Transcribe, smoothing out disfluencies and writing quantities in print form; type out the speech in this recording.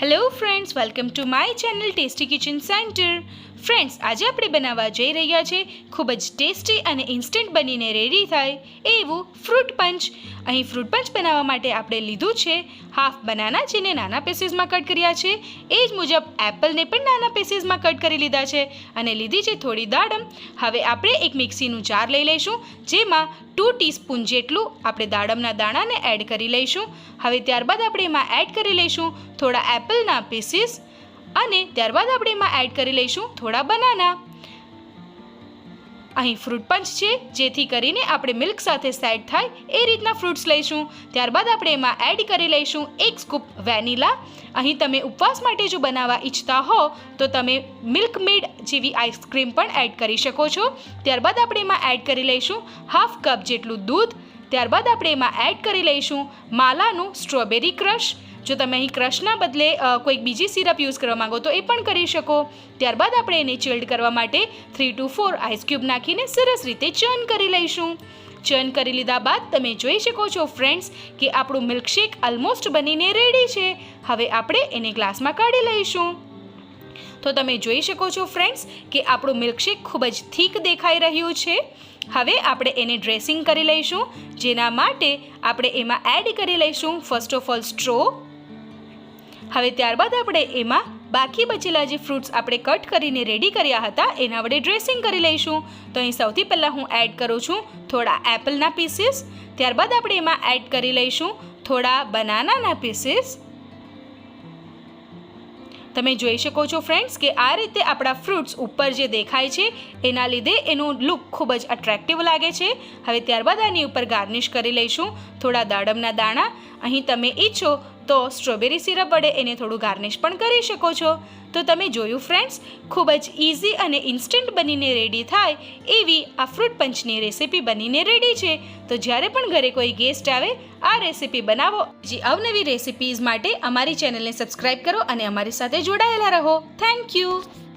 Hello friends, welcome to my channel tasty kitchen centre. Friends, આજે આપણે બનાવવા જઈ રહ્યા છે ખૂબ જ ટેસ્ટી અને ઇન્સ્ટન્ટ બનીને રેડી થાય એવું ફ્રૂટ પંચ. અહીં ફ્રૂટ પંચ બનાવવા માટે આપણે લીધું છે હાફ બનાના, જેને નાના પીસીસમાં કટ કર્યા છે. એ જ મુજબ એપલને પણ નાના પીસીસમાં કટ કરી લીધા છે અને લીધી છે થોડી દાડમ. હવે આપણે એક મિક્સીનું જાર લઈ લઈશું, જેમાં 2 ટીસ્પૂન જેટલું આપણે દાડમના દાણાને એડ કરી લઈશું. હવે ત્યારબાદ આપણે એમાં એડ કરી લઈશું થોડા એપલના પીસીસ અને ત્યારબાદ આપણે એમાં એડ કરી લઈશું થોડા બનાના. અહીં ફ્રૂટ પંચ છે, જેથી કરીને આપણે મિલ્ક સાથે સેટ થાય એ રીતના ફ્રૂટ્સ લઈશું. ત્યારબાદ આપણે એમાં એડ કરી લઈશું 1 સ્કૂપ વેનીલા. અહીં તમે ઉપવાસ માટે જો બનાવવા ઈચ્છતા હો તો તમે મિલ્ક મેડ જેવી આઈસ્ક્રીમ પણ એડ કરી શકો છો. ત્યારબાદ આપણે એમાં એડ કરી લઈશું હાફ કપ જેટલું દૂધ. ત્યારબાદ આપણે એમાં એડ કરી લઈશું માલાનું સ્ટ્રોબેરી ક્રશ. જો તમે અહીં ક્રશના બદલે કોઈક બીજી સિરપ યુઝ કરવા માંગો તો એ પણ કરી શકો. ત્યારબાદ આપણે એને ચિલ્ડ કરવા માટે 3 to 4 આઈસ ક્યુબ નાખીને સરસ રીતે ચર્ન કરી લઈશું. ચર્ન કરી લીધા બાદ તમે જોઈ શકો છો ફ્રેન્ડ્સ કે આપણું મિલ્કશેક ઓલમોસ્ટ બનીને રેડી છે. હવે આપણે એને ગ્લાસમાં કાઢી લઈશું. તો તમે જોઈ શકો છો ફ્રેન્ડ્સ કે આપણું મિલ્કશેક ખૂબ જ થીક દેખાઈ રહ્યું છે. હવે આપણે એને ડ્રેસિંગ કરી લઈશું, જેના માટે આપણે એમાં એડ કરી લઈશું ફર્સ્ટ ઓફ ઓલ સ્ટ્રો. હવે ત્યારબાદ આપણે એમાં બાકી બચેલા જે ફ્રૂટ્સ આપણે કટ કરીને રેડી કર્યા હતા એના વડે ડ્રેસિંગ કરી લઈશું. તો અહીં સૌથી પહેલાં હું એડ કરું છું થોડા એપલના પીસીસ. ત્યારબાદ આપણે એમાં એડ કરી લઈશું થોડા બનાનાના પીસીસ. તમે જોઈ શકો છો ફ્રેન્ડ્સ કે આ રીતે આપણા ફ્રૂટ્સ ઉપર જે દેખાય છે એના લીધે એનું લુક ખૂબ જ અટ્રેક્ટિવ લાગે છે. હવે ત્યારબાદ આની ઉપર ગાર્નિશ કરી લઈશું થોડા દાડમના દાણા. અહીં તમે ઈચ્છો તો સ્ટ્રોબેરી સિરપ વડે એને થોડું ગાર્નિશ પણ કરી શકો છો. તો તમે જોયું ફ્રેન્ડ્સ, ખૂબ જ ઇઝી અને ઇન્સ્ટન્ટ બનીને રેડી થાય એવી આ ફ્રૂટ પંચની રેસીપી બનીને રેડી છે. તો જ્યારે પણ ઘરે કોઈ ગેસ્ટ આવે આ રેસીપી બનાવો. જે અવનવી રેસીપીઝ માટે અમારી ચેનલને સબસ્ક્રાઈબ કરો અને અમારી સાથે જોડાયેલા રહો. Thank you.